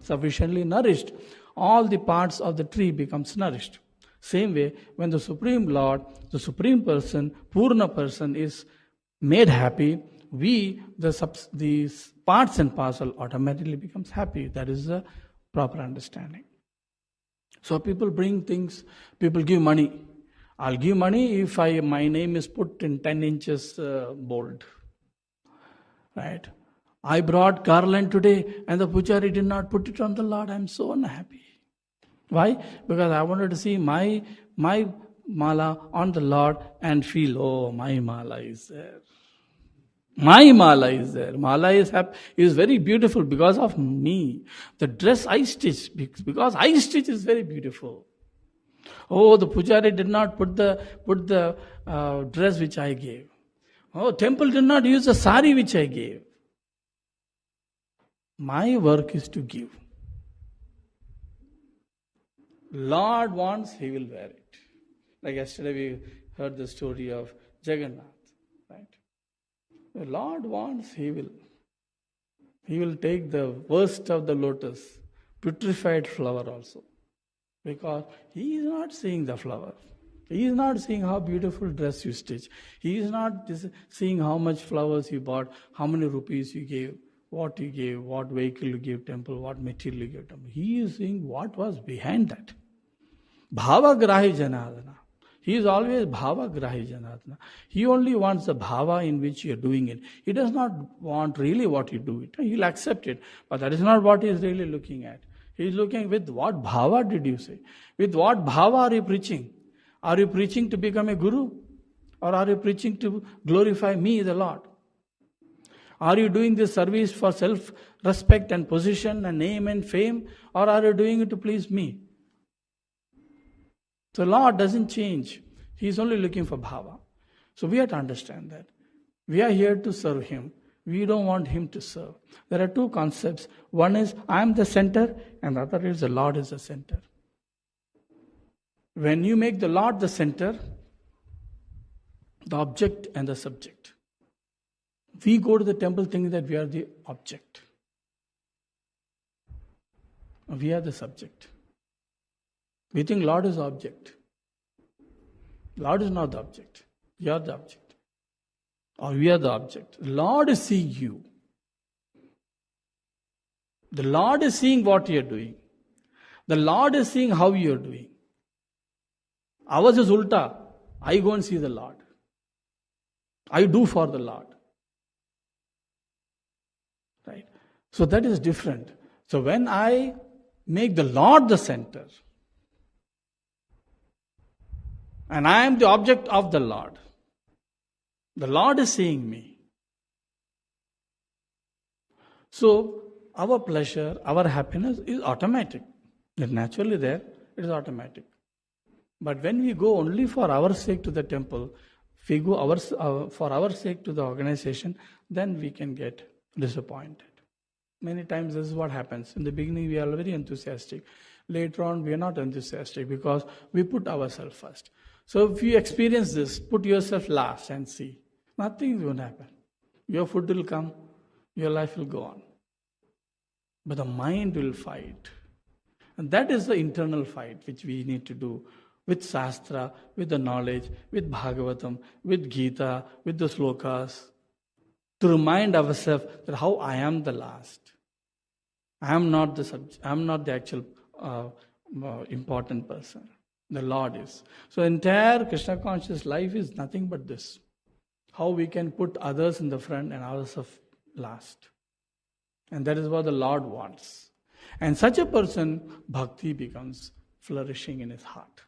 sufficiently nourished, all the parts of the tree becomes nourished. Same way, when the Supreme Lord, the Supreme Person, Purna Person is made happy, these parts and parcel automatically becomes happy. That is the proper understanding. So people bring things, people give money. I'll give money if my name is put in 10 inches bold. Right? I brought garland today and the pujari did not put it on the Lord. I'm so unhappy. Why? Because I wanted to see my mala on the Lord and feel, my mala is there. My mala is there. Mala is very beautiful because of me. The dress I stitch, because I stitch is very beautiful. The pujari did not put the dress which I gave. Temple did not use the sari which I gave. My work is to give. Lord wants, He will wear it. Like yesterday we heard the story of Jagannath. Right? The Lord wants, He will. He will take the worst of the lotus, putrefied flower also. Because He is not seeing the flower. He is not seeing how beautiful dress you stitch. He is not seeing how much flowers you bought, how many rupees you gave, what you gave, what vehicle you gave temple, what material you gave temple. He is seeing what was behind that. Bhava grahi janadana. He is always bhava grahi janadana. He only wants the bhava in which you are doing it. He does not want really what you do it. He will accept it. But that is not what he is really looking at. He is looking with what bhava did you say? With what bhava are you preaching? Are you preaching to become a guru? Or are you preaching to glorify me, the Lord? Are you doing this service for self-respect and position and name and fame? Or are you doing it to please me? The Lord doesn't change. He is only looking for bhava. So we have to understand that. We are here to serve Him. We don't want Him to serve. There are two concepts. One is, I am the center, and the other is, the Lord is the center. When you make the Lord the center, the object and the subject. We go to the temple thinking that we are the object. We are the subject. We think Lord is the object. Lord is not the object. You are the object. or we are the object. The Lord is seeing you. The Lord is seeing what you are doing. The Lord is seeing how you are doing. Ours is ulta. I go and see the Lord. I do for the Lord. Right? So that is different. So when I make the Lord the center, and I am the object of the Lord is seeing me. So our pleasure, our happiness is automatic. It's naturally there, it is automatic. But when we go only for our sake to the temple, if we go for our sake to the organization, then we can get disappointed. Many times this is what happens. In the beginning we are very enthusiastic. Later on we are not enthusiastic because we put ourselves first. So if you experience this, put yourself last and see. Nothing is going to happen. Your food will come, your life will go on. But the mind will fight. And that is the internal fight which we need to do with Shastra, with the knowledge, with Bhagavatam, with Gita, with the slokas, to remind ourselves that how I am the last. I am not the subject, I am not the actual important person. The Lord is. So entire Krishna conscious life is nothing but this. How we can put others in the front and ourselves last. And that is what the Lord wants. And such a person, bhakti becomes flourishing in his heart.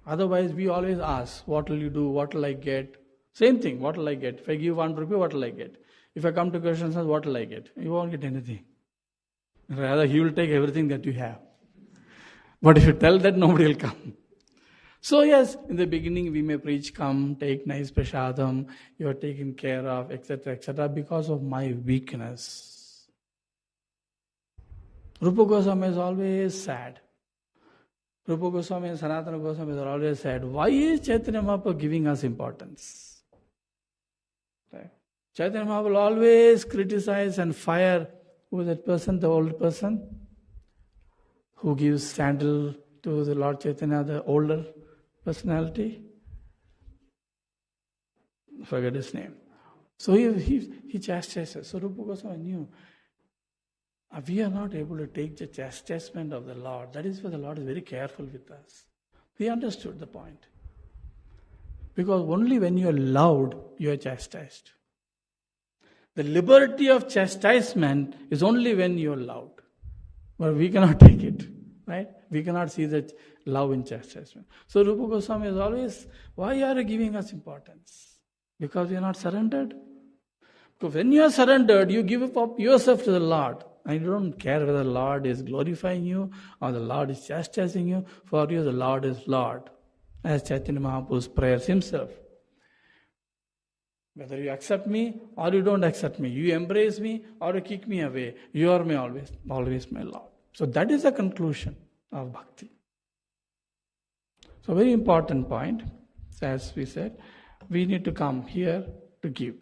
Otherwise, we always ask, what will you do? What will I get? Same thing, what will I get? If I give 1 rupee, what will I get? If I come to Krishna, what will I get? You won't get anything. Rather, he will take everything that you have. But if you tell that, nobody will come. So yes, in the beginning we may preach, come, take nice prashadam, you are taken care of, etc., because of my weakness. Rupa Goswami is always sad. Rupa Goswami and Sanatana Goswami are always sad. Why is Chaitanya Mahaprabhu giving us importance? Right? Chaitanya Mahaprabhu will always criticize and fire, who is that person, the old person, who gives sandal to the Lord Chaitanya, the older personality. Forget his name. So he chastises. So Rupa Goswami knew, we are not able to take the chastisement of the Lord. That is why the Lord is very careful with us. He understood the point. Because only when you are loved, you are chastised. The liberty of chastisement is only when you are loved. But we cannot take it, right? We cannot see that love in chastisement. So Rupa Goswami is always, why are you giving us importance? Because we are not surrendered. Because when you are surrendered, you give up yourself to the Lord. And you don't care whether the Lord is glorifying you or the Lord is chastising you. For you, the Lord is Lord. As Chaitanya Mahaprabhu's prayers himself. Whether you accept me or you don't accept me, you embrace me or you kick me away, you are always my Lord. So that is the conclusion of bhakti. So very important point, as we said, we need to come here to give.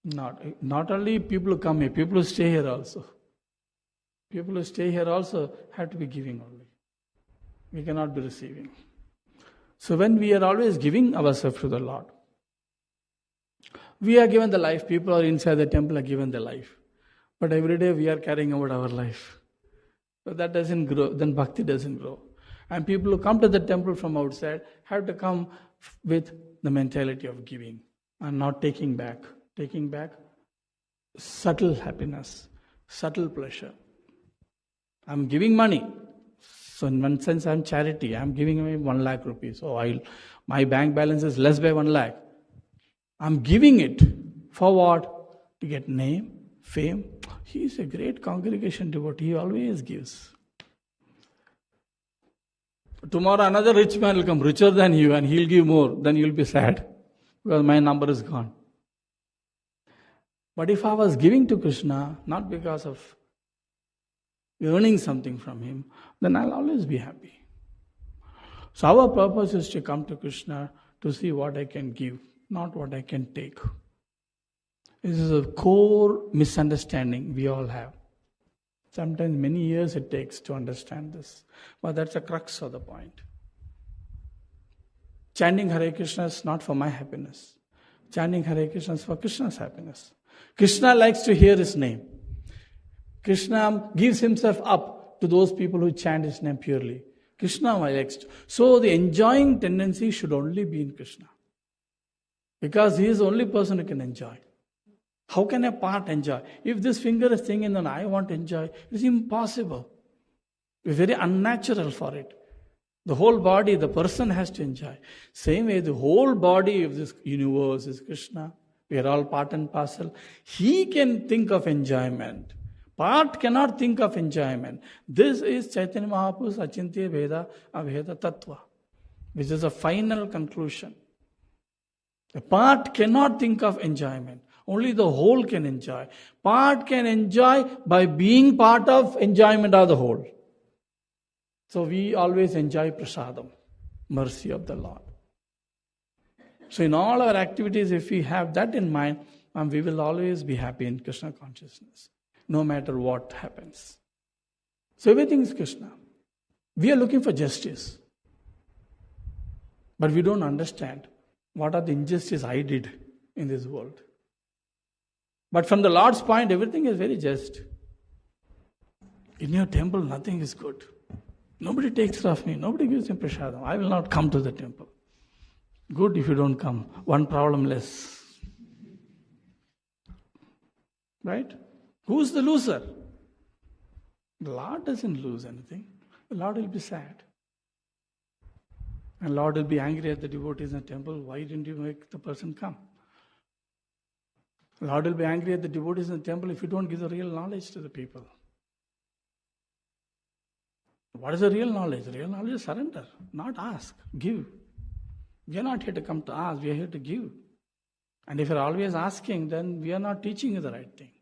Not only people who come here, people who stay here also. People who stay here also have to be giving only. We cannot be receiving. So when we are always giving ourselves to the Lord, we are given the life. People are inside the temple are given the life. But every day we are carrying out our life. So that doesn't grow, then bhakti doesn't grow. And people who come to the temple from outside have to come with the mentality of giving and not taking back. Taking back subtle happiness, subtle pleasure. I'm giving money. So in one sense I'm charity. I'm giving away 1 lakh rupees. So my bank balance is less by 1 lakh. I'm giving it for what? To get name, fame. He is a great congregation devotee. He always gives. Tomorrow another rich man will come, richer than you, and he'll give more. Then you'll be sad because my number is gone. But if I was giving to Krishna, not because of earning something from him, then I'll always be happy. So our purpose is to come to Krishna to see what I can give, not what I can take. This is a core misunderstanding we all have. Sometimes many years it takes to understand this. But that's the crux of the point. Chanting Hare Krishna is not for my happiness. Chanting Hare Krishna is for Krishna's happiness. Krishna likes to hear his name. Krishna gives himself up to those people who chant his name purely. Krishna likes to. So the enjoying tendency should only be in Krishna. Because he is the only person who can enjoy. How can a part enjoy? If this finger is thinking that I want to enjoy, it is impossible. It's very unnatural for it. The whole body, the person has to enjoy. Same way, the whole body of this universe is Krishna. We are all part and parcel. He can think of enjoyment. Part cannot think of enjoyment. This is Chaitanya Mahaprabhu's Achintya Veda Aveda Tattva, which is a final conclusion. The part cannot think of enjoyment. Only the whole can enjoy. Part can enjoy by being part of enjoyment of the whole. So we always enjoy prasadam, mercy of the Lord. So in all our activities, if we have that in mind, we will always be happy in Krishna consciousness, no matter what happens. So everything is Krishna. We are looking for justice. But we don't understand what are the injustices I did in this world. But from the Lord's point, everything is very just. In your temple, nothing is good. Nobody takes care of me. Nobody gives me prasadam. I will not come to the temple. Good if you don't come. One problem less. Right? Who's the loser? The Lord doesn't lose anything. The Lord will be sad. And Lord will be angry at the devotees in the temple. Why didn't you make the person come? Lord will be angry at the devotees in the temple if you don't give the real knowledge to the people. What is the real knowledge? The real knowledge is surrender, not ask, give. We are not here to come to ask, we are here to give. And if you are always asking, then we are not teaching you the right thing.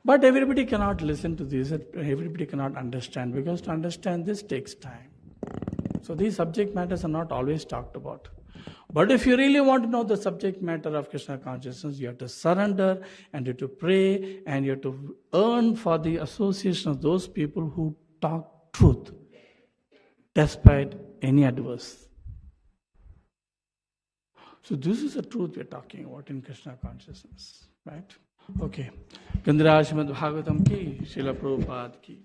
But everybody cannot listen to this, everybody cannot understand, because to understand this takes time. So these subject matters are not always talked about. But if you really want to know the subject matter of Krishna consciousness, you have to surrender and you have to pray and you have to earn for the association of those people who talk truth despite any adverse. So this is the truth we are talking about in Krishna consciousness, right? Okay. Gandhara Srimad Bhagavatam ki, Srila Prabhupada ki.